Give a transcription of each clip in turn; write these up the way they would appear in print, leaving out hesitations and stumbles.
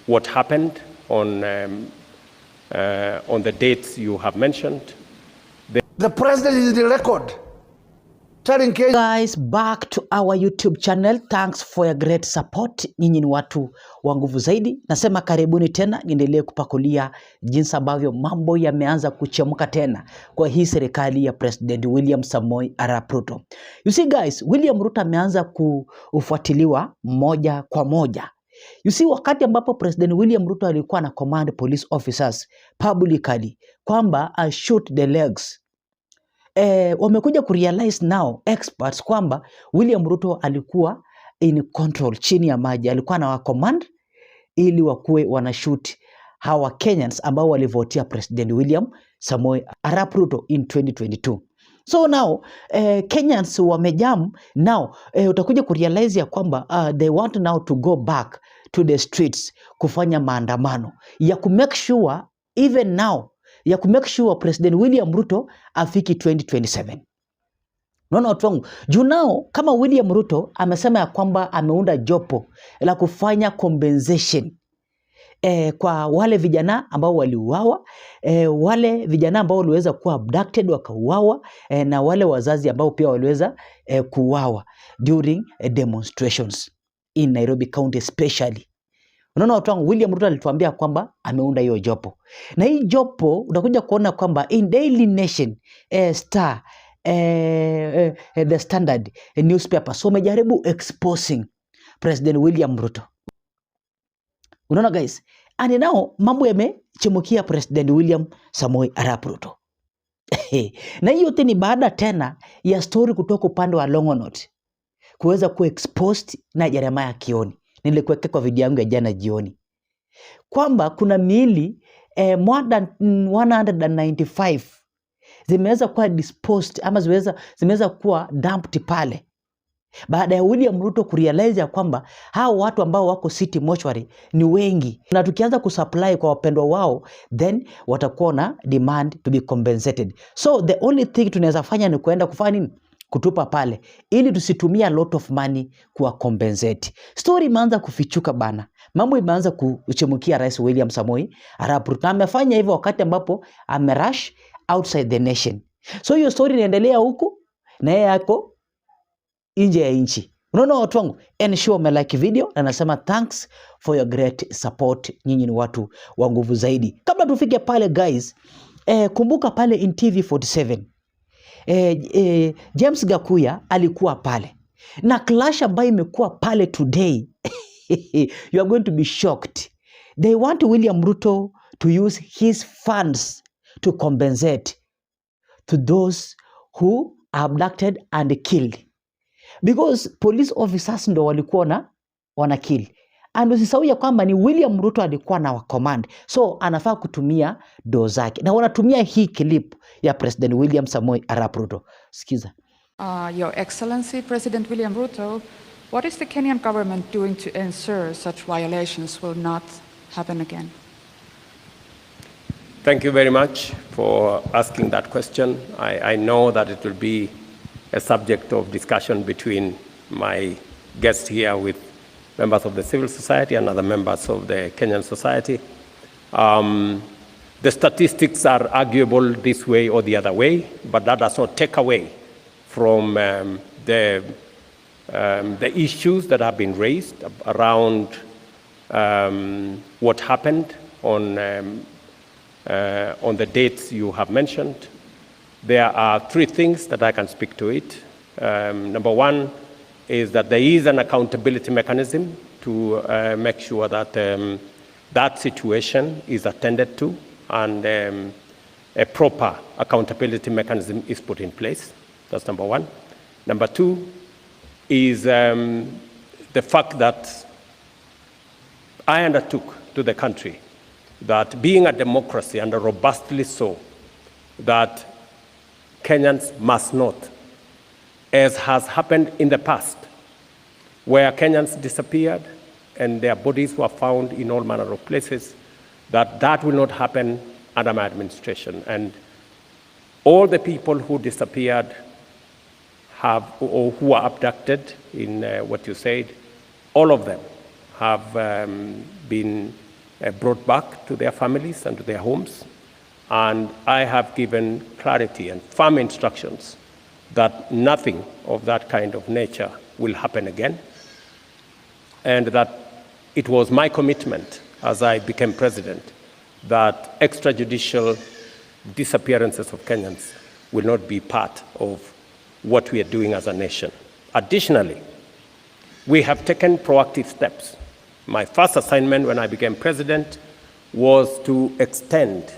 what happened on the dates you have mentioned. The president is the record. Guys, back to our YouTube channel. Thanks for your great support. Nyinyi ni watu wa nguvu zaidi. Nasema karibuni tena, niendelee kupakulia jinsi ambavyo mambo yameanza kuchemka tena kwa hii serikali ya President William Samoei Arap Ruto. You see guys, William Ruto ameanza kufuatiliwa moja kwa moja. You see, wakati ambapo President William Ruto alikuwa na command police officers publicly kwamba I shoot the legs, wamekuja kurealize now experts kwamba William Ruto alikuwa in control, chini ya maji, alikuwa na command ili wakuwe wanashoot hawa Kenyans ambao walivotia President William Samoei Arap Ruto in 2022. So now Kenyans wamejam now, utakuja kurealize ya kwamba they want now to go back to the streets kufanya maandamano ya kumake sure even now ya kumake sure President William Ruto afiki 2027. Unaona watu wangu, juu nao kama William Ruto amesema ya kwamba ameunda jopo la kufanya compensation kwa wale vijana ambao waliuawa, wale vijana ambao waliweza kuwa abducted wakauawa, na wale wazazi ambao pia waliweza kuuawa during demonstrations in Nairobi County especially. Unaona watu wangu, William Ruto alituambia kwamba ameunda hiyo jopo. Na hii jopo utakuja kuona kwamba in Daily Nation, Star, The Standard newspaper, so wamejaribu exposing President William Ruto. Unaona guys, and now mambo yamechemukia President William Samoei Arap Ruto. Na hiyo yote ni baada tena ya story kutoka upande wa Longonot kuweza exposed na Jeremiah Kioni. Nilikuweka kwa video yangu ya jana jioni kwamba kuna miili more than 195 zimeweza kuwa disposed ama zimeweza kuwa dumped pale baada ya William Ruto kurealize ya kwamba hao watu ambao wako city mortuary ni wengi, na tukianza kusupply kwa wapendwa wao then watakuwa na demand to be compensated. So the only thing tunaweza fanya ni kuenda kufanya nini? Kutupa pale ili tusitumia a lot of money kuwa compensate. Story imeanza kufichuka bana. Mambo imeanza kuchemukia Rais William Samoei Arap Ruto. Amefanya hivyo wakati ambapo amerush outside the nation. So hiyo story inaendelea huku na yeye yako nje ya nchi. Unaona watu wangu, ensure umelike video na nasema thanks for your great support. Nyinyi ni watu wa nguvu zaidi. Kabla tufike pale guys, kumbuka pale in TV47 James Gakuya alikuwa pale na clash ambayo imekuwa pale today. You are going to be shocked. They want William Ruto to use his funds to compensate to those who are abducted and killed, because police officers ndo walikuwa wana kill, and usisahau ya kwamba ni William Ruto alikuwa na command, so anafaa kutumia do zake, na wanatumia hii clip ya President William Samoei Arap Ruto. Sikiza. Your Excellency President William Ruto, what is the Kenyan government doing to ensure such violations will not happen again? Thank you very much for asking that question. I know that it will be a subject of discussion between my guests here with members of the civil society and other members of the Kenyan society. The statistics are arguable this way or the other way, but that does not take away from the issues that have been raised around what happened on the dates you have mentioned. There are three things that I can speak to it. Number one is that there is an accountability mechanism to make sure that that situation is attended to, and a proper accountability mechanism is put in place. That's number one. Number two is the fact that I undertook to the country that being a democracy, and robustly so, that Kenyans must not, as has happened in the past, where Kenyans disappeared and their bodies were found in all manner of places, that will not happen under my administration. And all the people who disappeared or who were abducted in what you said, all of them have been brought back to their families and to their homes. And I have given clarity and firm instructions that nothing of that kind of nature will happen again, and that it was my commitment as I became president that extrajudicial disappearances of Kenyans will not be part of what we are doing as a nation. Additionally, we have taken proactive steps. My first assignment when I became president was to extend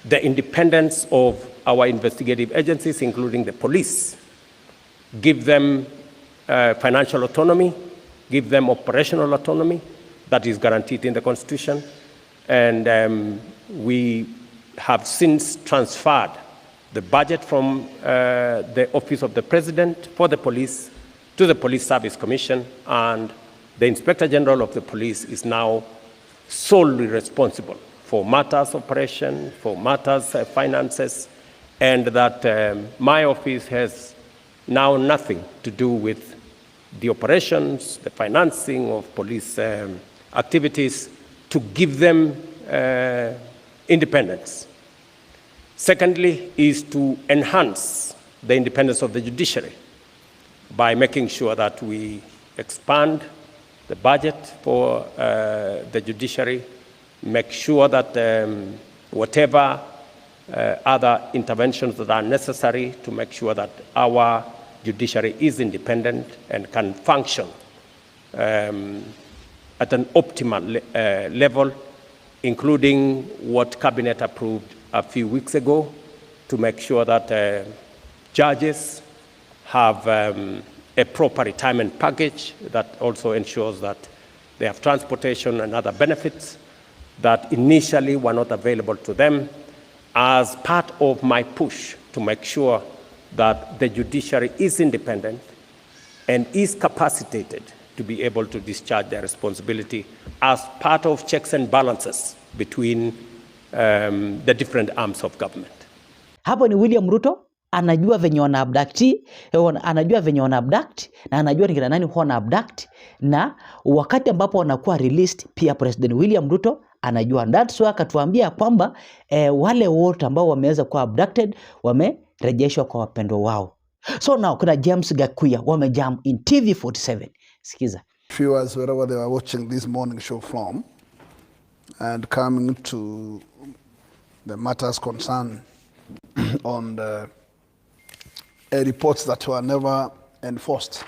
the independence of our investigative agencies, including the police, give them financial autonomy, give them operational autonomy that is guaranteed in the Constitution. And we have since transferred the budget from the Office of the President for the police to the Police Service Commission, and the Inspector General of the Police is now solely responsible for matters operation, for matters finances, and that my office has now nothing to do with the operations, the financing of police activities, to give them independence. Secondly is to enhance the independence of the judiciary by making sure that we expand the budget for the judiciary, make sure that whatever other interventions that are necessary to make sure that our judiciary is independent and can function at an optimal level, including what Cabinet approved a few weeks ago to make sure that judges have a proper retirement package that also ensures that they have transportation and other benefits that initially were not available to them, as part of my push to make sure that the judiciary is independent and is capacitated to be able to discharge their responsibility as part of checks and balances between the different arms of government. Hapo ni William Ruto anajua venye wana abduct, anajua venye wana abduct na anajua ni kina nani wana abduct, na wakati ambapo wanakuwa released pia President William Ruto anajua. That's why akatuambia kwamba wale wote ambao wameweza kuwa abducted wamerejeshwa kwa wapendwa wao. So now kuna James Gakuya wamejam in TV47. Sikiza. Viewers, wherever they are watching this morning show from, and coming to the matters concerned on the reports that were never enforced.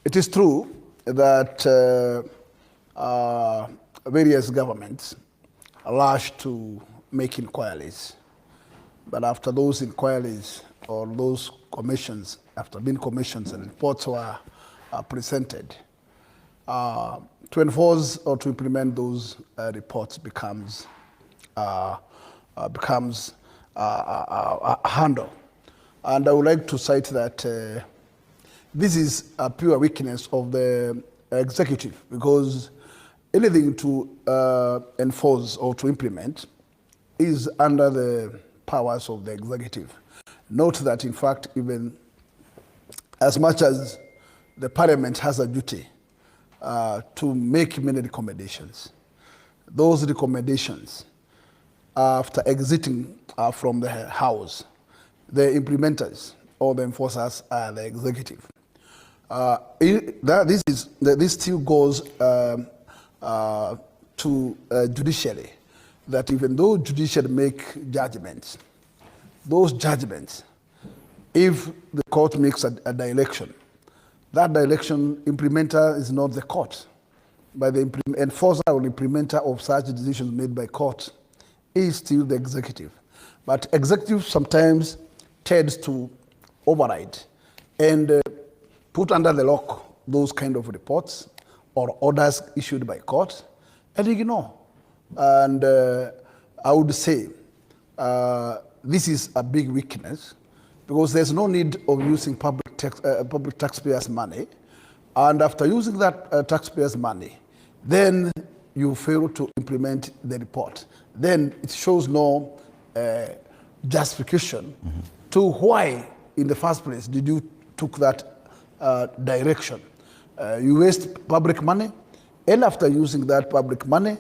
It is true that various governments are lashed to make inquiries, but after those inquiries or those commissions, after being commissions and reports were presented, to enforce or to implement those reports becomes a handle. And I would like to cite that this is a pure weakness of the executive, because anything to enforce or to implement is under the powers of the executive. Note that, in fact, even as much as the parliament has a duty to make many recommendations, those recommendations, after exiting from the house, the implementers or the enforcers are the executive. This still goes to judiciary, that even though judiciary make judgments, those judgments, if the court makes a direction, that direction implementer is not the court, but the enforcer or implementer of such decisions made by court is still the executive. But executive sometimes tends to override and put under the lock those kind of reports or orders issued by court and ignore. And I would say this is a big weakness, because there's no need of using public taxpayers' money, and after using that taxpayers' money, then you fail to implement the report. Then it shows no justification to why, in the first place, did you took that direction. You waste public money, and after using that public money,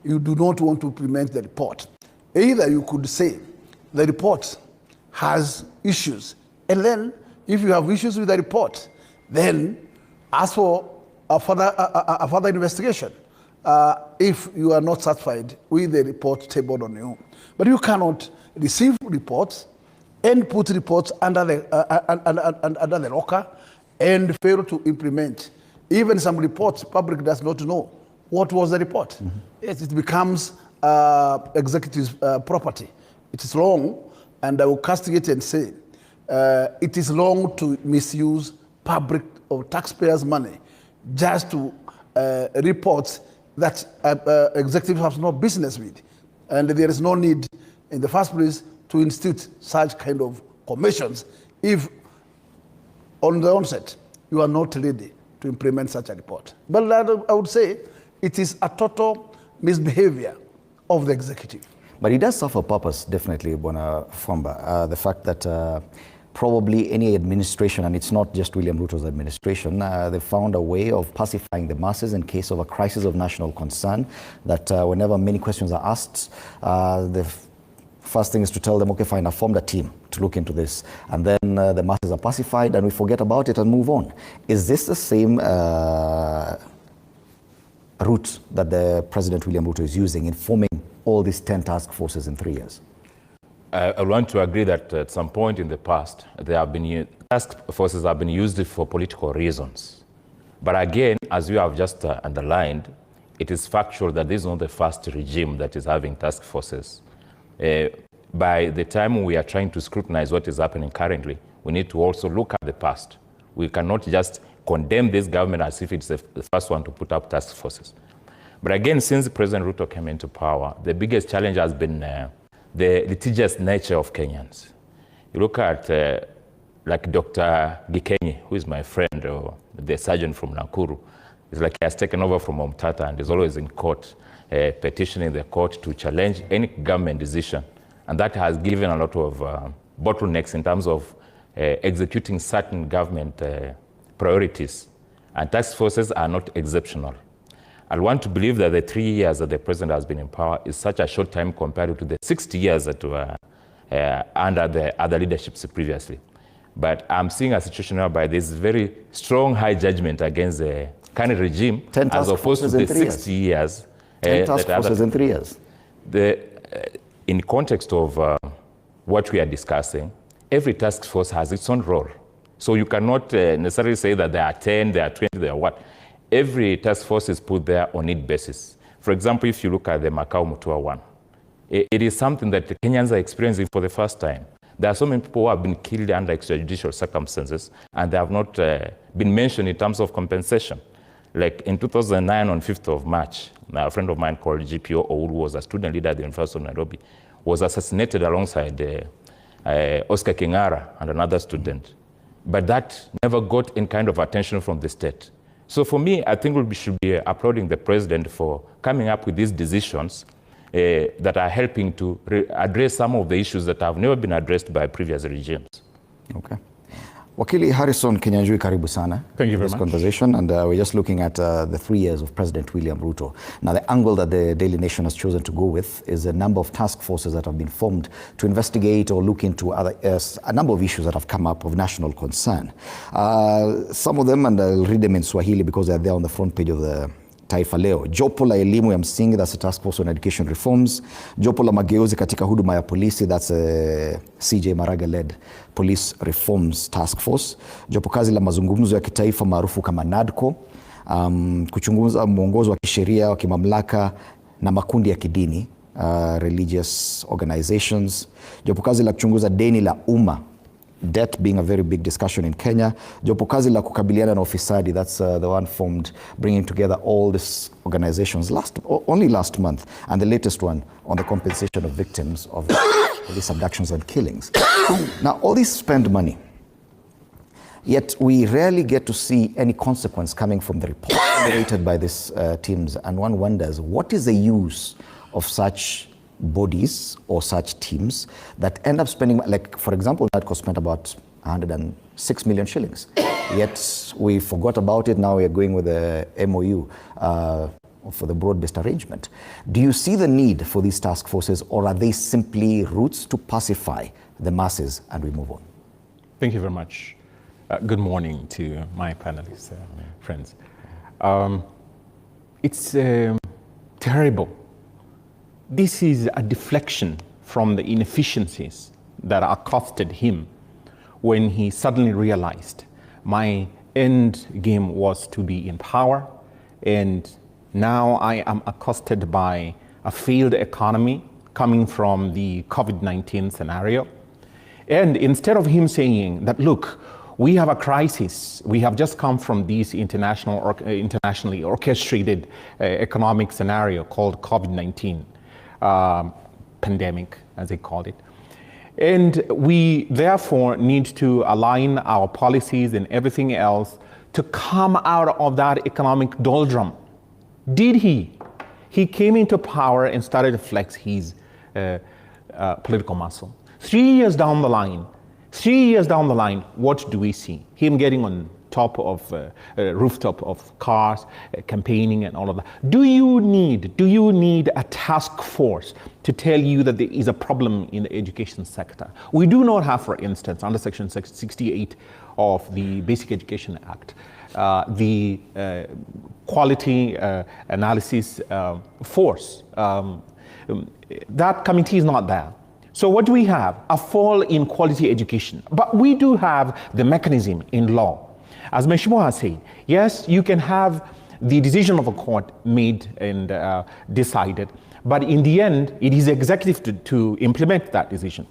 you do not want to implement the report. Either you could say the report has issues, and then if you have issues with the report, then ask for a further investigation if you are not satisfied with the report tabled on you. But you cannot receive reports and put reports under the locker and fail to implement. Even some reports, public does not know what was the report. Mm-hmm. It becomes executive property. It is wrong, and I will castigate and say it is wrong to misuse public or taxpayers' money just to report that executives have no business with. And there is no need in the first place to institute such kind of commissions if on the onset you are not ready to implement such a report. But I would say it is a total misbehavior of the executive. But it does serve a purpose, definitely, Bwana Fwamba. The fact that probably any administration, and it's not just William Ruto's administration, they found a way of pacifying the masses in case of a crisis of national concern, that whenever many questions are asked, the first thing is to tell them, okay, fine, I formed a team to look into this. And then the masses are pacified and we forget about it and move on. Is this the same route that the President William Ruto is using in forming all these 10 task forces in 3 years? I want to agree that at some point in the past, task forces have been used for political reasons. But again, as you have just underlined, it is factual that this is not the first regime that is having task forces. By the time we are trying to scrutinize what is happening currently, we need to also look at the past. We cannot just condemn this government as if it's the first one to put up task forces. But again, since President Ruto came into power, the biggest challenge has been the litigious nature of Kenyans. You look at like Dr. Gikenyi, who is my friend, or the surgeon from Nakuru. It's like he has taken over from Omtata and is always in court, petitioning the court to challenge any government decision. And that has given a lot of bottlenecks in terms of executing certain government priorities. And task forces are not exceptional. I want to believe that the 3 years that the president has been in power is such a short time compared to the 60 years that were under the other leaderships previously. But I'm seeing a situation whereby there's very strong high judgment against the current regime as opposed to the 60 years. 10 task forces in 3 years. In context of what we are discussing, every task force has its own role. So you cannot necessarily say that there are 10, there are 20, there are what. Every task force is put there on need basis. For example, if you look at the Makau Mutua one, it is something that the Kenyans are experiencing for the first time. There are so many people who have been killed under extrajudicial circumstances, and they have not been mentioned in terms of compensation. Like in 2009, on 5th of March, a friend of mine called GPO Ouru, who was a student leader at the University of Nairobi, was assassinated alongside Oscar Kingara and another student. But that never got any kind of attention from the state. So for me, I think we should be applauding the president for coming up with these decisions that are helping to address some of the issues that have never been addressed by previous regimes. Okay. Wakili Harrison Kinyanjui, karibu sana. Thank you very this much. Conversation, and we're just looking at the 3 years of President William Ruto. Now, the angle that the Daily Nation has chosen to go with is a number of task forces that have been formed to investigate or look into a number of issues that have come up of national concern. Some of them, and I'll read them in Swahili because they're there on the front page of the Taifa Leo. Jopo la elimu ya msingi, that's a task force on education reforms. Jopo la mageuzi katika huduma ya polisi, that's a CJ Maraga-led police reforms task force. Jopo kazi la mazungumzo ya kitaifa maarufu kama NADCO, kuchunguza mwongozo wa kisheria wa kimamlaka na makundi ya kidini, religious organizations. Jopo kazi la kuchunguza deni la umma, debt being a very big discussion in Kenya. Jopo kazi la kukabiliana na ufisadi, that's the one formed, bringing together all these organizations only last month, and the latest one on the compensation of victims of these abductions and killings. Now, all these spend money, yet we rarely get to see any consequence coming from the report generated by these teams, and one wonders, what is the use of such bodies or such teams that end up spending, like for example, NADCO spent about 106 million shillings. Yet we forgot about it. Now we are going with the MOU for the broad-based arrangement. Do you see the need for these task forces, or are they simply routes to pacify the masses and we move on? Thank you very much. Good morning to my panelists, friends. It's terrible. This is a deflection from the inefficiencies that accosted him when he suddenly realized my end game was to be in power, and now I am accosted by a failed economy coming from the COVID-19 scenario. And instead of him saying that, look, we have a crisis, we have just come from this internationally orchestrated economic scenario called COVID-19 pandemic, as they called it. And we therefore need to align our policies and everything else to come out of that economic doldrum. Did he? He came into power and started to flex his political muscle. 3 years down the line, what do we see? Him getting on top of rooftop of cars, campaigning and all of that. Do you need a task force to tell you that there is a problem in the education sector? We do not have, for instance, under Section 68 of the Basic Education Act, the quality analysis force. That committee is not there. So what do we have? A fall in quality education. But we do have the mechanism in law. As Mheshimiwa has said, yes, you can have the decision of a court made and decided, but in the end, it is executive to implement that decision.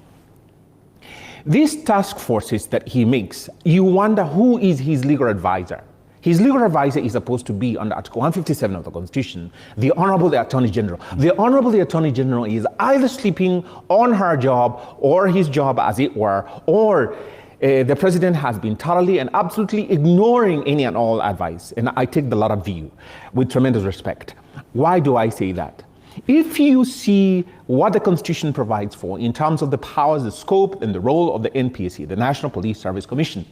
These task forces that he makes, you wonder who is his legal advisor. His legal advisor is supposed to be under Article 157 of the Constitution, the Honorable the Attorney General. The Honorable the Attorney General is either sleeping on her job or his job, as it were, or the president has been thoroughly and absolutely ignoring any and all advice. And I take the latter view with tremendous respect. Why do I say that? If you see what the Constitution provides for in terms of the powers, the scope, and the role of the NPSC, the National Police Service Commission,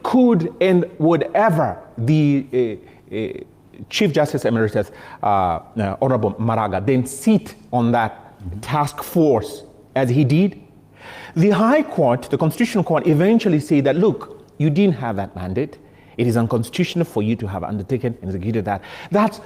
could ever the Chief Justice Emeritus, Honorable Maraga, then sit on that task force as he did? The High Court, the Constitutional Court, eventually said that, look, you didn't have that mandate. It is unconstitutional for you to have undertaken and executed that. That's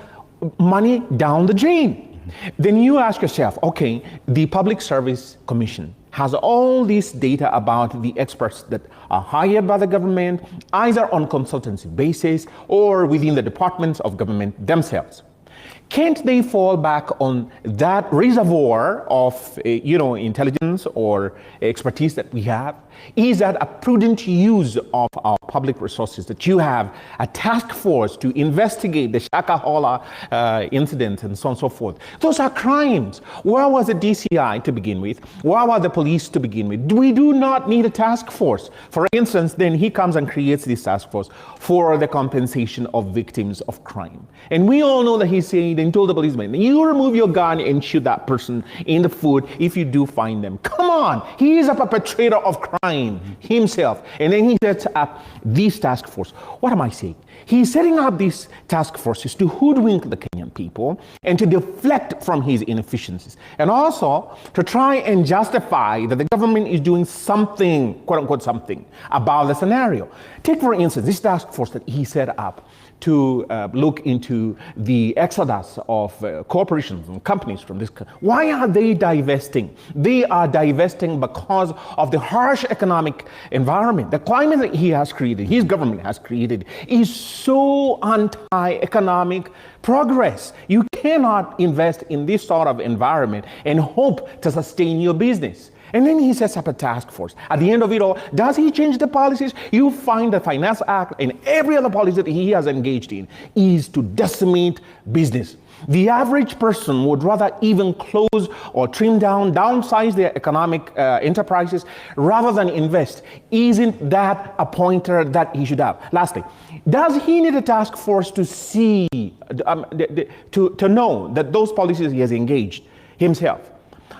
money down the drain. Then you ask yourself, okay, the Public Service Commission has all this data about the experts that are hired by the government, either on consultancy basis or within the departments of government themselves. Can't they fall back on that reservoir of intelligence or expertise that we have? Is that a prudent use of our public resources, that you have a task force to investigate the Shakahola incident and so on and so forth? Those are crimes. Where was the DCI to begin with? Where were the police to begin with? We do not need a task force. For instance, then he comes and creates this task force for the compensation of victims of crime. And we all know that he said and told the policeman, you remove your gun and shoot that person in the foot if you do find them. Come on, he is a perpetrator of crime himself. And then he sets up this task force. What am I saying? He's setting up these task forces to hoodwink the Kenyan people and to deflect from his inefficiencies. And also to try and justify that the government is doing something, quote unquote, something about the scenario. Take, for instance, this task force that he set up to look into the exodus of corporations and companies from this country. Why are they divesting? They are divesting because of the harsh economic environment. The climate that he has created, his government has created, is so anti-economic progress. You cannot invest in this sort of environment and hope to sustain your business. And then he sets up a task force. At the end of it all, does he change the policies? You find the Finance Act and every other policy that he has engaged in is to decimate business. The average person would rather even close or trim down, downsize their economic enterprises rather than invest. Isn't that a pointer that he should have? Lastly, does he need a task force to see, to know that those policies he has engaged himself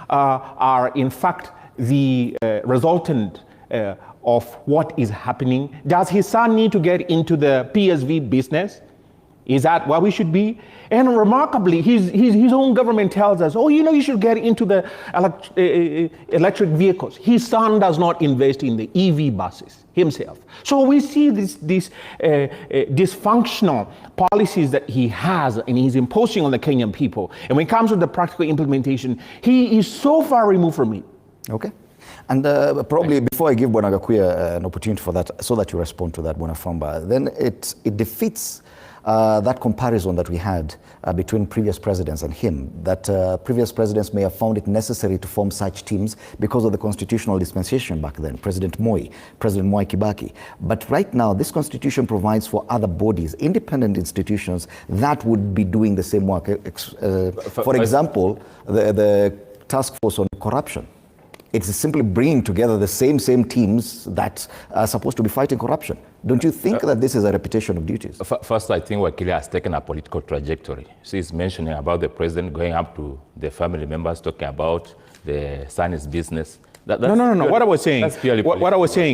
are in fact the resultant of what is happening? Does his son need to get into the PSV business? Is that what we should be? And remarkably, his own government tells us, oh, you should get into the electric vehicles. His son does not invest in the EV buses himself. So we see these dysfunctional policies that he has and he's imposing on the Kenyan people. And when it comes to the practical implementation, he is so far removed from it. Okay. And probably before I give Bwana Gakuya an opportunity for that, so that you respond to that, Bwana Famba, then it defeats that comparison that we had between previous presidents and him, that previous presidents may have found it necessary to form such teams because of the constitutional dispensation back then, President Moi Kibaki. But right now, this constitution provides for other bodies, independent institutions, that would be doing the same work. For example, the task force on corruption. It's simply bringing together the same teams that are supposed to be fighting corruption. Don't you think that this is a repetition of duties? First, I think Wakili has taken a political trajectory. She's mentioning about the president going up to the family members, talking about the son's business. No. What I was saying,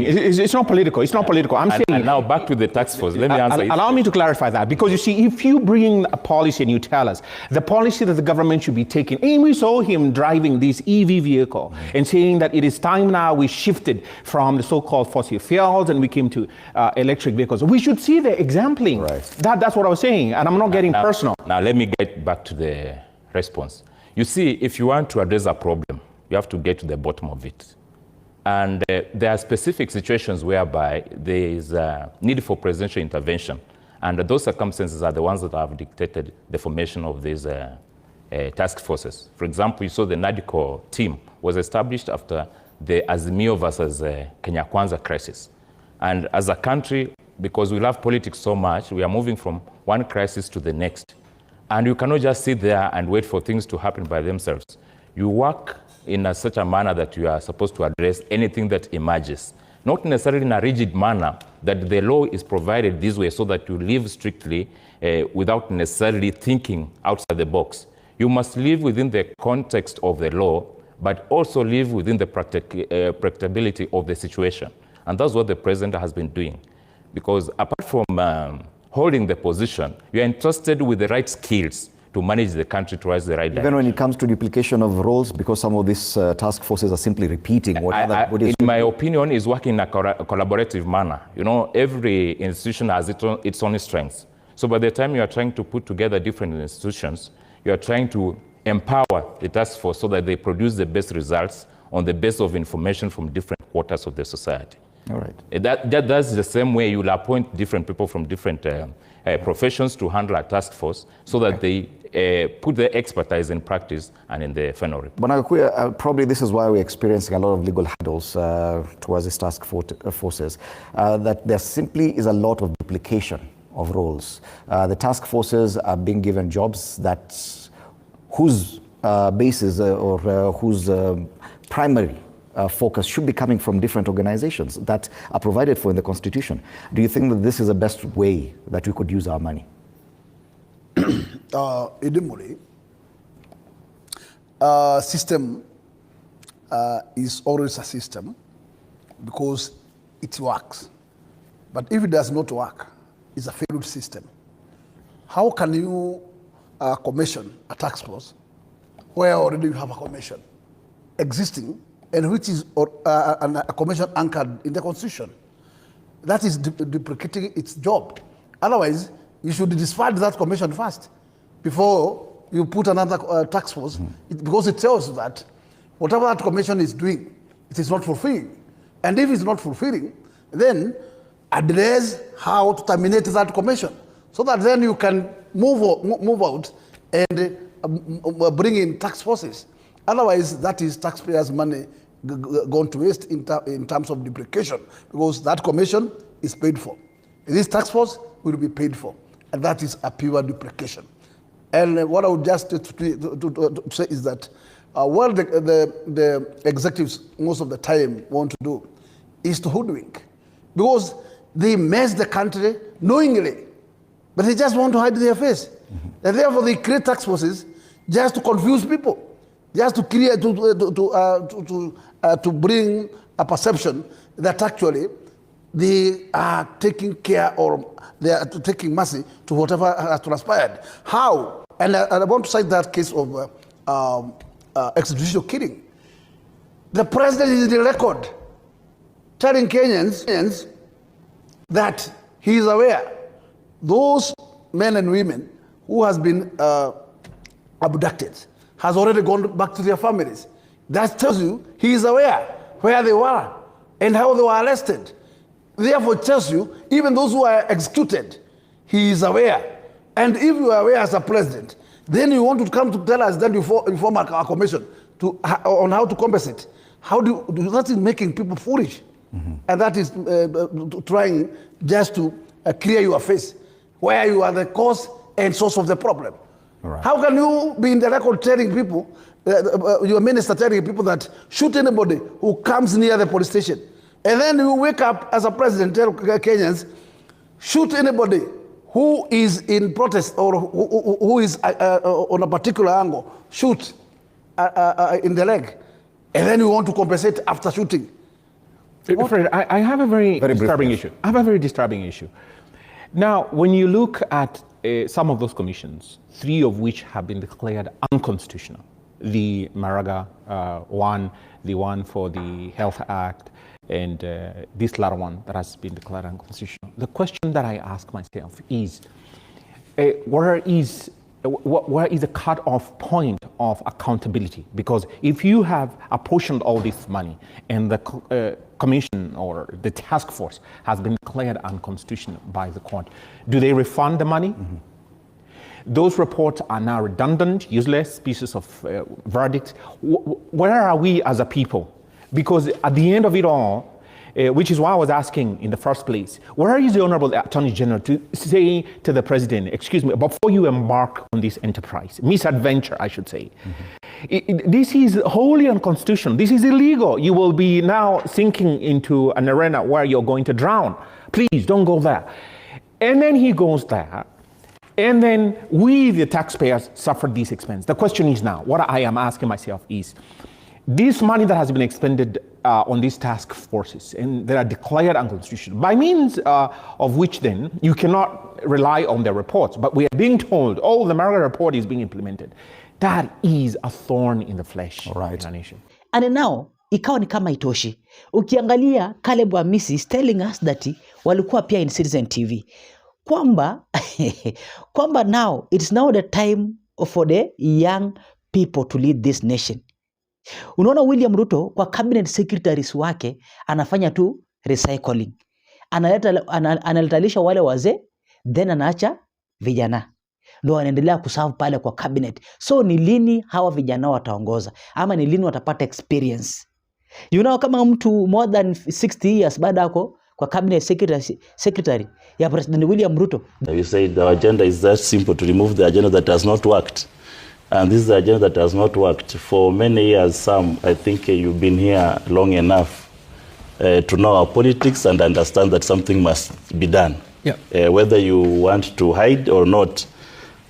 it's not political. It's not political. I'm saying. And now back to the tax force. Let me answer. Allow me to clarify that, because you see, if you bring a policy and you tell us the policy that the government should be taking, and we saw him driving this EV vehicle and saying that it is time now we shifted from the so-called fossil fuels and we came to electric vehicles. We should see the exempling. Right. That's what I was saying, and I'm not getting personal. Now let me get back to the response. You see, if you want to address a problem, you have to get to the bottom of it. And there are specific situations whereby there is a need for presidential intervention. And those circumstances are the ones that have dictated the formation of these task forces. For example, you saw the NADCO team was established after the Azimio versus Kenya Kwanza crisis. And as a country, because we love politics so much, we are moving from one crisis to the next. And you cannot just sit there and wait for things to happen by themselves. You work in such a manner that you are supposed to address anything that emerges. Not necessarily in a rigid manner, that the law is provided this way so that you live strictly without necessarily thinking outside the box. You must live within the context of the law, but also live within the practicability of the situation. And that's what the president has been doing. Because apart from holding the position, you are entrusted with the right skills to manage the country towards the right direction. Even when it comes to duplication of roles, because some of these task forces are simply repeating what other bodies in my opinion, is working in a collaborative manner. You know, every institution has its own strengths. So by the time you are trying to put together different institutions, you are trying to empower the task force so that they produce the best results on the basis of information from different quarters of the society. All right. That's the same way you'll appoint different people from different professions to handle a task force so that they put their expertise in practice and in the final report. Bwana Gakuya, probably this is why we're experiencing a lot of legal hurdles towards these task forces, that there simply is a lot of duplication of roles. The task forces are being given jobs whose basis or whose primary focus should be coming from different organizations that are provided for in the Constitution. Do you think that this is the best way that we could use our money? Idimuri, system is always a system because it works. But if it does not work, it's a failed system. How can you commission a task force where already you have a commission existing and which is a commission anchored in the Constitution? That is duplicating its job. Otherwise, you should disband that commission first before you put another task force, because it tells that whatever that commission is doing, it is not fulfilling. And if it's not fulfilling, then address how to terminate that commission, so that then you can move out and bring in task forces. Otherwise, that is taxpayers' money gone to waste in terms of duplication, because that commission is paid for. This task force will be paid for, and that is a pure duplication. And what I would just to say is that what the executives most of the time want to do is to hoodwink, because they mess the country knowingly, but they just want to hide their face. And therefore they create task forces just to confuse people, just to create to bring a perception that actually they are taking care or they are taking mercy to whatever has transpired. How? And I want to cite that case of extrajudicial killing. The president is in the record telling Kenyans that he is aware those men and women who has been abducted has already gone back to their families. That tells you he is aware where they were and how they were arrested. Therefore, it tells you even those who are executed, he is aware. And if you are aware as a president, then you want to come to tell us that you form a commission on how to compensate. How do that is making people foolish. Mm-hmm. And that is trying just to clear your face, where you are the cause and source of the problem. Right. How can you be in the record telling people, your minister telling people that shoot anybody who comes near the police station? And then you wake up as a president, tell Kenyans, shoot anybody who is in protest or who is on a particular angle, shoot in the leg. And then you want to compensate after shooting. Fred, I have a very disturbing issue. I have a very disturbing issue. Now, when you look at some of those commissions, 3 of which have been declared unconstitutional, the Maraga one, the one for the Health Act, and this latter one that has been declared unconstitutional. The question that I ask myself is, where is the cut-off point of accountability? Because if you have apportioned all this money and the commission or the task force has been declared unconstitutional by the court, do they refund the money? Mm-hmm. Those reports are now redundant, useless pieces of verdicts. Where are we as a people? Because at the end of it all, which is why I was asking in the first place, where is the Honorable Attorney General to say to the President, excuse me, before you embark on this enterprise, misadventure, I should say, this is wholly unconstitutional. This is illegal. You will be now sinking into an arena where you're going to drown. Please don't go there. And then he goes there. And then we, the taxpayers, suffer this expense. The question is now, what I am asking myself is, this money that has been expended on these task forces and that are declared unconstitutional, by means of which then you cannot rely on their reports, but we are being told, oh, the Maraga report is being implemented. That is a thorn in the flesh in our nation. And now, ikawa ni kama itoshi. Ukiangalia, Caleb Amisi is telling us that walikuwa pia in Citizen TV. Kwamba now, it's now the time for the young people to lead this nation. Unaona William Ruto kwa cabinet secretaries wake anafanya tu recycling. Analetalisha wale wazee, then anaacha vijana. Ndio wanaendelea kuserve pale kwa cabinet. So ni lini hawa vijana wataongoza? Ama ni lini watapata experience? You know, kama mtu more than 60 years baada yako kwa cabinet secretary ya President William Ruto. We said our agenda is that simple, to remove the agenda that has not worked. And this is the agenda that has not worked. For many years, Sam, I think you've been here long enough to know our politics and understand that something must be done. Yeah. Whether you want to hide or not,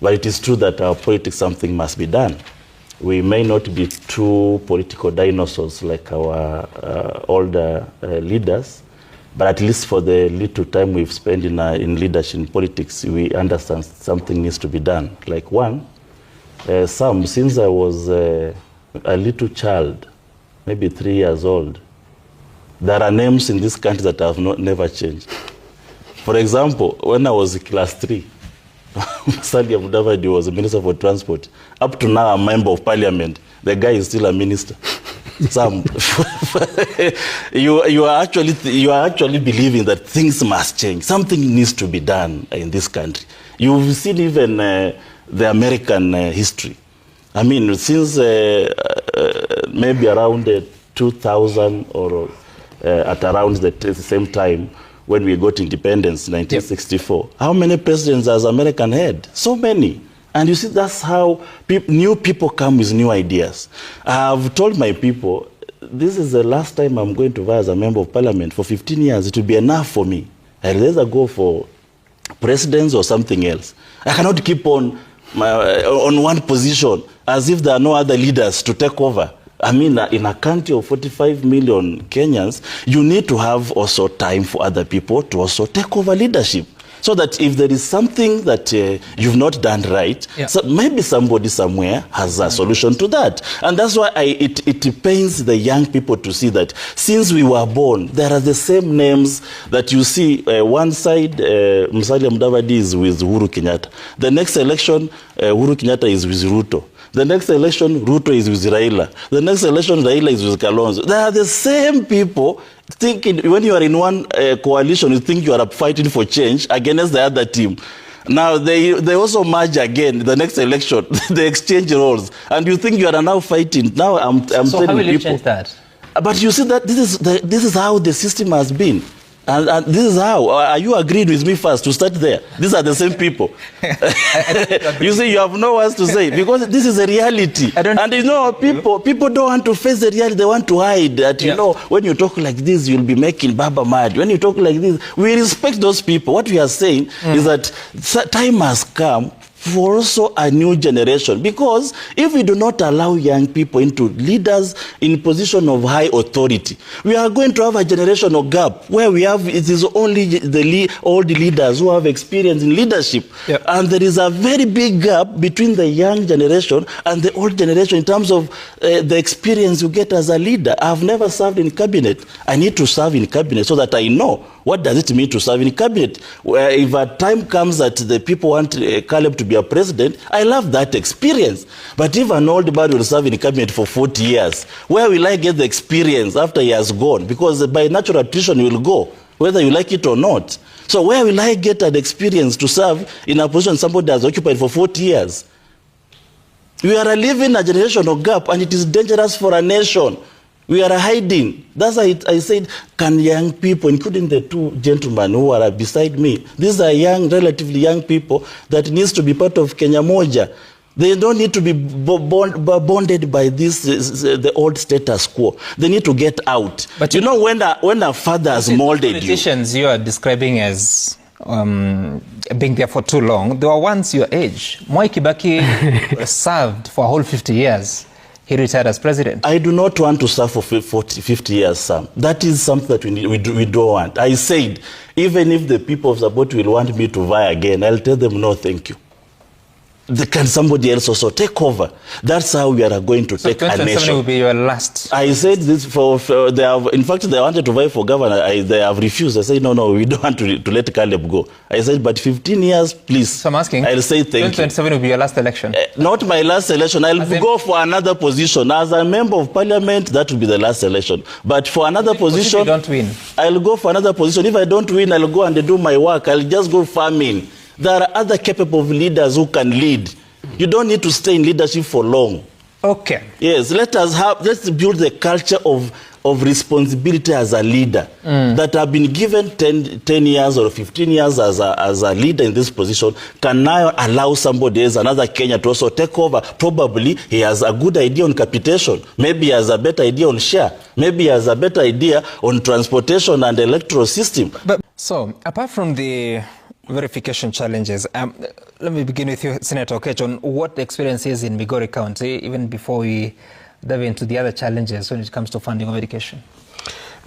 but it is true that our politics, something must be done. We may not be true political dinosaurs like our older leaders, but at least for the little time we've spent in leadership in politics, we understand something needs to be done. Like one, since I was a little child, maybe 3 years old, there are names in this country that have never changed. For example, when I was in class 3, Musalia Mudavadi was a minister for transport. Up to now, a member of parliament. The guy is still a minister. Sam, you are actually believing that things must change. Something needs to be done in this country. You've seen even the American history. I mean, since maybe around 2000 or at around the same time when we got independence, 1964, yep. How many presidents has America had? So many. And you see, that's how new people come with new ideas. I've told my people, this is the last time I'm going to vie as a member of parliament. For 15 years, it will be enough for me. I'd rather go for presidents or something else. I cannot keep on one position as if there are no other leaders to take over I mean, in a country of 45 million Kenyans, you need to have also time for other people to also take over leadership. So that if there is something that you've not done right, so maybe somebody somewhere has a solution to that. And that's why it pains the young people to see that since we were born, there are the same names that you see. One side, Musalia Mudavadi is with Uhuru Kenyatta. The next election, Uhuru Kenyatta is with Ruto. The next election, Ruto is with Raila. The next election, Raila is with Kalonzo. They are the same people thinking, when you are in one coalition, you think you are fighting for change against the other team. Now, they also merge again, the next election, they exchange roles. And you think you are now fighting. Now, I'm so telling how will you people, change that? But you see that this is how the system has been. And this is how. Are you agreed with me first to start there? These are the same people. You see, you have no words to say because this is a reality. And you know, people don't want to face the reality. They want to hide that, you know, when you talk like this, you'll be making Baba mad. When you talk like this, we respect those people. What we are saying is that time has come for also a new generation, because if we do not allow young people into leaders in position of high authority, we are going to have a generational gap where we have, it is only all the leaders who have experience in leadership. And there is a very big gap between the young generation and the old generation in terms of the experience you get as a leader. I've never served in cabinet. I need to serve in cabinet so that I know what does it mean to serve in cabinet. If a time comes that the people want Caleb to be a president, I love that experience. But if an old man will serve in cabinet for 40 years, where will I get the experience after he has gone? Because by natural attrition he will go, whether you like it or not. So where will I get an experience to serve in a position somebody has occupied for 40 years? We are living a generational gap, and it is dangerous for a nation. We are hiding. That's why I said, can young people, including the two gentlemen who are beside me, these are young, relatively young people that needs to be part of Kenya Moja. They don't need to be bonded by this, the old status quo. They need to get out. But you know, when a father has molded politicians you are describing as being there for too long, they were once your age. Mwai Kibaki served for a whole 50 years. He retired as president. I do not want to serve for 50 years, Sam. That is something that we don't want. I said, even if the people of Saboti will want me to vie again, I'll tell them, no, thank you. Can somebody else also take over? That's how we are going to take a nation. Will be your last. I said this they have, in fact, they wanted to vie for governor. They have refused. I said, no, we don't want to let Caleb go. I said, but 15 years, please. So I'm asking, I'll say thank you. 2027 will be your last election. Not my last election. I'll go for another position. As a member of parliament, that will be the last election. But for another position, if you don't win, I'll go for another position. If I don't win, I'll go and do my work. I'll just go farming. There are other capable leaders who can lead. You don't need to stay in leadership for long. Okay. Yes, let's build the culture of responsibility as a leader. That have been given 10 years or 15 years as a leader in this position can now allow somebody else, another Kenya, to also take over. Probably he has a good idea on capitation. Maybe he has a better idea on share. Maybe he has a better idea on transportation and electoral system. So, apart from the verification challenges, let me begin with you, Senator Okech, on what the experience is in Migori County, even before we dive into the other challenges when it comes to funding of education.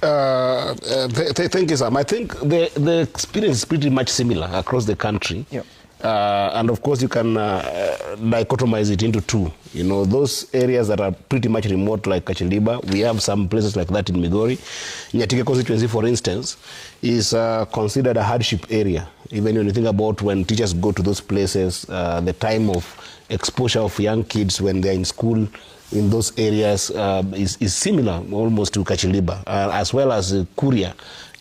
Thank you, Sam. I think the experience is pretty much similar across the country. Yep. And of course, you can dichotomize it into two. You know, those areas that are pretty much remote, like Kachiliba, we have some places like that in Migori. Nyatike constituency, for instance, is considered a hardship area. Even when you think about when teachers go to those places, the time of exposure of young kids when they're in school in those areas is similar almost to Kachiliba, as well as Kuria.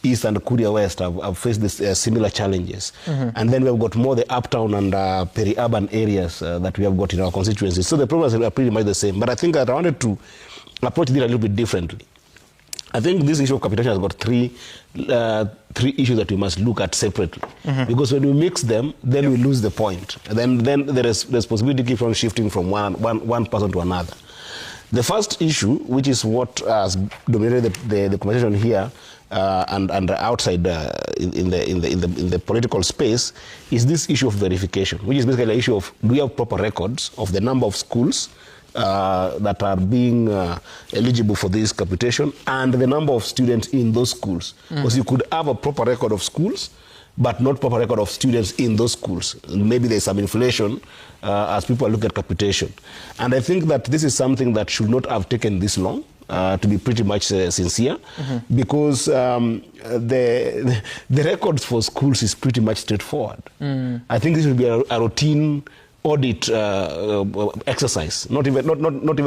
East and Kuria West have faced this, similar challenges. And then we've got more the uptown and peri-urban areas that we have got in our constituencies. So the problems are pretty much the same. But I think that I wanted to approach it a little bit differently. I think this issue of capitation has got three issues that we must look at separately. Because when we mix them, then we lose the point. And then the responsibility keeps on shifting from one person to another. The first issue, which is what has dominated the conversation here, and outside in the political space, is this issue of verification, which is basically an issue of, do we have proper records of the number of schools that are being eligible for this capitation and the number of students in those schools. Because you could have a proper record of schools, but not proper record of students in those schools. Maybe there's some inflation as people look at capitation. And I think that this is something that should not have taken this long, to be pretty much sincere, because the records for schools is pretty much straightforward. I think this will be a routine audit exercise, not even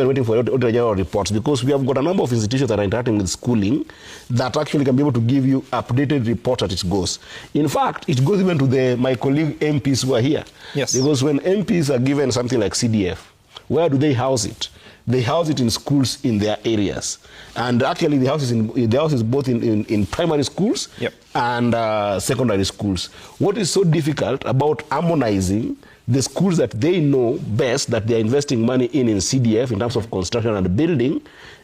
waiting for audit general reports, because we have got a number of institutions that are interacting with schooling that actually can be able to give you updated reports as it goes. In fact, it goes even to my colleague MPs who are here. Yes. Because when MPs are given something like CDF, where do they house it? They house it in schools in their areas. And actually the house is both in primary schools and secondary schools. What is so difficult about harmonizing the schools that they know best, that they're investing money in CDF in terms of construction and building,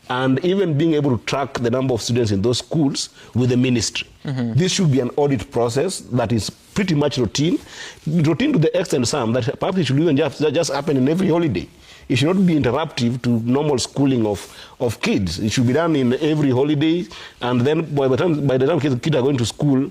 and even being able to track the number of students in those schools with the ministry. This should be an audit process that is pretty much routine to the extent that perhaps it should even just happen in every holiday. It should not be interruptive to normal schooling of kids. It should be done in every holiday, and then by the time kids are going to school,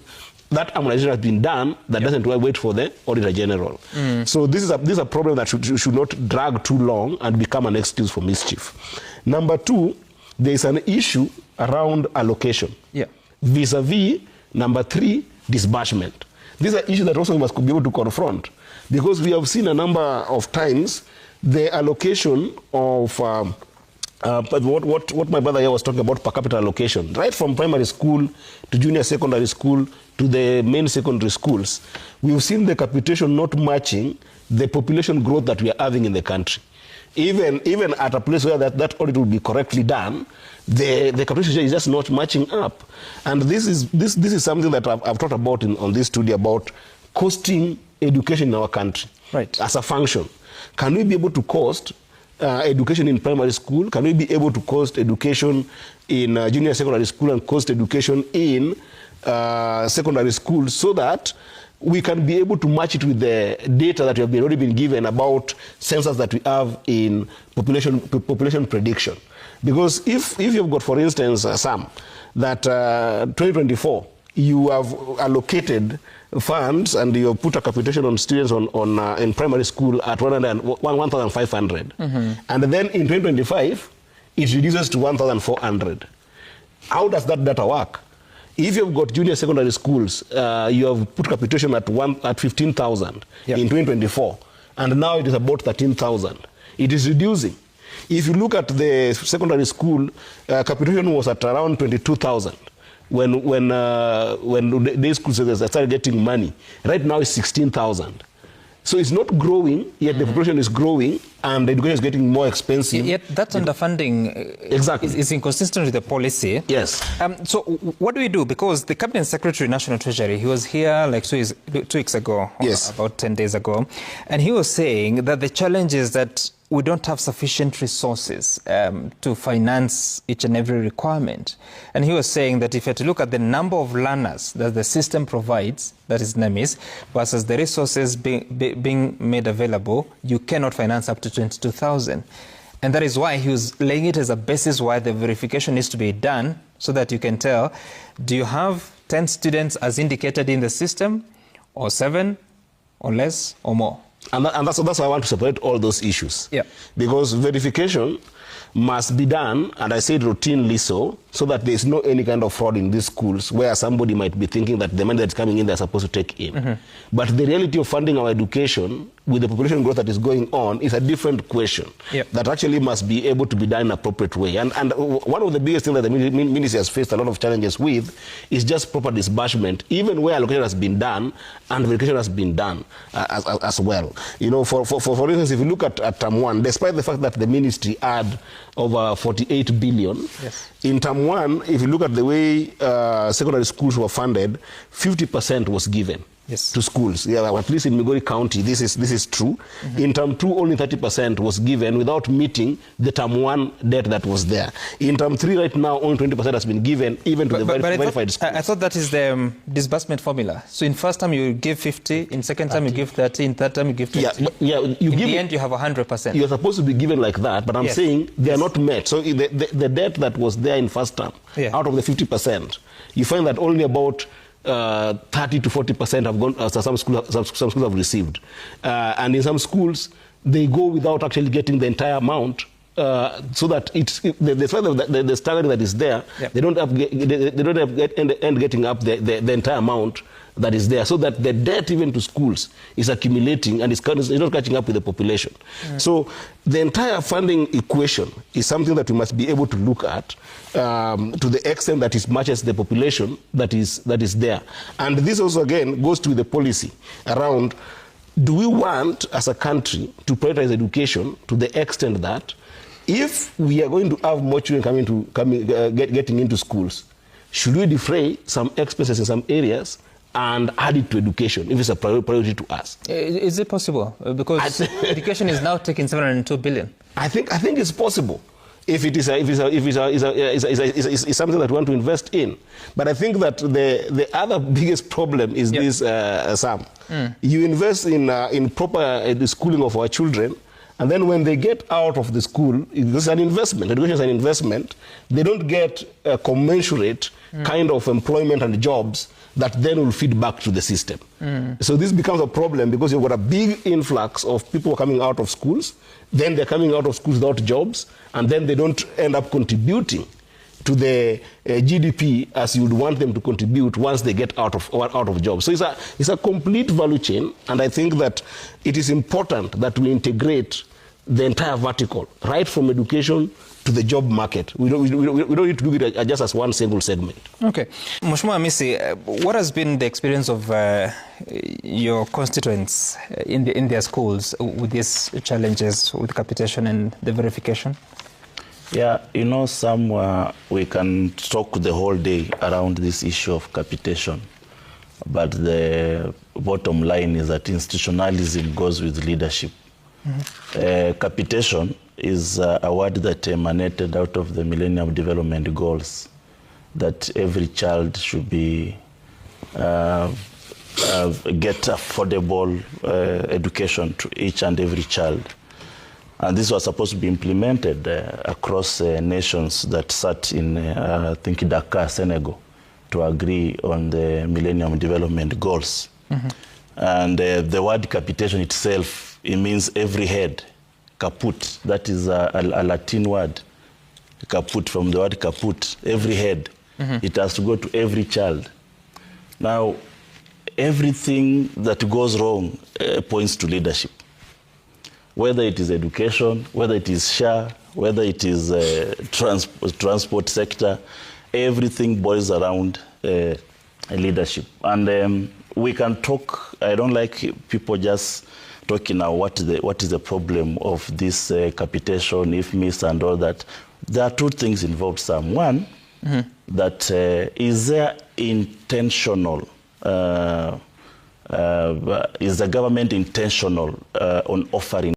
that harmonization has been done. That doesn't wait for the Auditor General. So this is a problem that should not drag too long and become an excuse for mischief. Number two, there is an issue around allocation. Vis-a-vis, number three, disbursement. These are issues that also we must be able to confront, because we have seen a number of times the allocation of but what my brother here was talking about, per capita allocation, right from primary school to junior secondary school to the main secondary schools, we've seen the capitation not matching the population growth that we are having in the country. Even at a place where that audit will be correctly done, the capitation is just not matching up. And this is something that I've talked about on this studio, about costing education in our country as a function. Can we be able to cost education in primary school? Can we be able to cost education in junior secondary school and cost education in secondary school, so that we can be able to match it with the data that we have already been given about census that we have in population prediction? Because if you've got, for instance, Sam, that 2024, you have allocated funds and you put a capitation on students in primary school at 1,500. And then in 2025, it reduces to 1,400. How does that data work? If you've got junior secondary schools, you have put capitation at 15,000 in 2024, and now it is about 13,000. It is reducing. If you look at the secondary school, capitation was at around 22,000. When day schools started getting money. Right now it's 16,000. So it's not growing, yet the population is growing, and the education is getting more expensive. Yet that underfunding is inconsistent with the policy. Yes. So what do we do? Because the Cabinet Secretary, National Treasury, he was here like 2 weeks ago, about 10 days ago, and he was saying that the challenge is that we don't have sufficient resources to finance each and every requirement. And he was saying that if you had to look at the number of learners that the system provides, that is NEMIS, versus the resources being made available, you cannot finance up to 22,000. And that is why he was laying it as a basis why the verification needs to be done, so that you can tell, do you have 10 students as indicated in the system, or 7, or less, or more? And that's why I want to separate all those issues. Because verification must be done, and I said routinely so that there's no any kind of fraud in these schools where somebody might be thinking that the money that's coming in they're supposed to take in. But the reality of funding our education with the population growth that is going on is a different question that actually must be able to be done in an appropriate way. And one of the biggest things that the ministry has faced a lot of challenges with is just proper disbursement, even where allocation has been done and verification has been done as well. You know, for instance, if you look at term 1, despite the fact that the ministry had over 48 billion, in term 1, if you look at the way secondary schools were funded, 50% was given. to schools. Yeah, at least in Migori County, this is true. In term 2, only 30% was given without meeting the term 1 debt that was there. In term 3, right now, only 20% has been given, even to the verified schools. I thought that is the disbursement formula. So in first time you give 50, in second time you give 30, in third time you give 20. In the end you have 100%. You're supposed to be given like that, but I'm saying they are not met. So the debt that was there in first term, out of the 50%, you find that only about 30 to 40% have gone. Some schools have received, and in some schools they go without actually getting the entire amount. So that the standard that is there, they don't end getting up the entire amount that is there, so that the debt even to schools is accumulating and is not catching up with the population. So the entire funding equation is something that we must be able to look at to the extent that it matches the population that is there. And this also again goes to the policy around, do we want as a country to prioritize education to the extent that if we are going to have more children getting into schools, should we defray some expenses in some areas and add it to education if it's a priority to us? Is it possible? Because education is now taking 702 billion. I think it's possible if it's something that we want to invest in. But I think that the other biggest problem is this, Sam. You invest in proper schooling of our children, and then when they get out of the school, it's an investment. Education is an investment. They don't get a commensurate kind of employment and jobs that then will feed back to the system. So this becomes a problem because you've got a big influx of people coming out of schools, then they're coming out of schools without jobs, and then they don't end up contributing to the GDP as you would want them to contribute once they get out of jobs. So it's a complete value chain, and I think that it is important that we integrate the entire vertical, right from education to the job market. We don't need to do it just as one single segment. Okay. Mheshimiwa Hamisi, what has been the experience of your constituents in their schools with these challenges with capitation and the verification? Yeah, Sam, we can talk the whole day around this issue of capitation, but the bottom line is that institutionalism goes with leadership. Capitation is a word that emanated out of the Millennium Development Goals, that every child should be get affordable education to each and every child. And this was supposed to be implemented across nations that sat in, I think, Dakar, Senegal, to agree on the Millennium Development Goals. And the word capitation itself, it means every head, caput. That is a Latin word, caput, from the word caput, every head. It has to go to every child. Now, everything that goes wrong points to leadership. Whether it is education, whether it is SHA, whether it is transport sector, everything boils around leadership. And we can talk, I don't like people just talking now what is the problem of this capitation, IFMIS and all that. There are two things involved, Sam. One, that is there intentional, is the government intentional on offering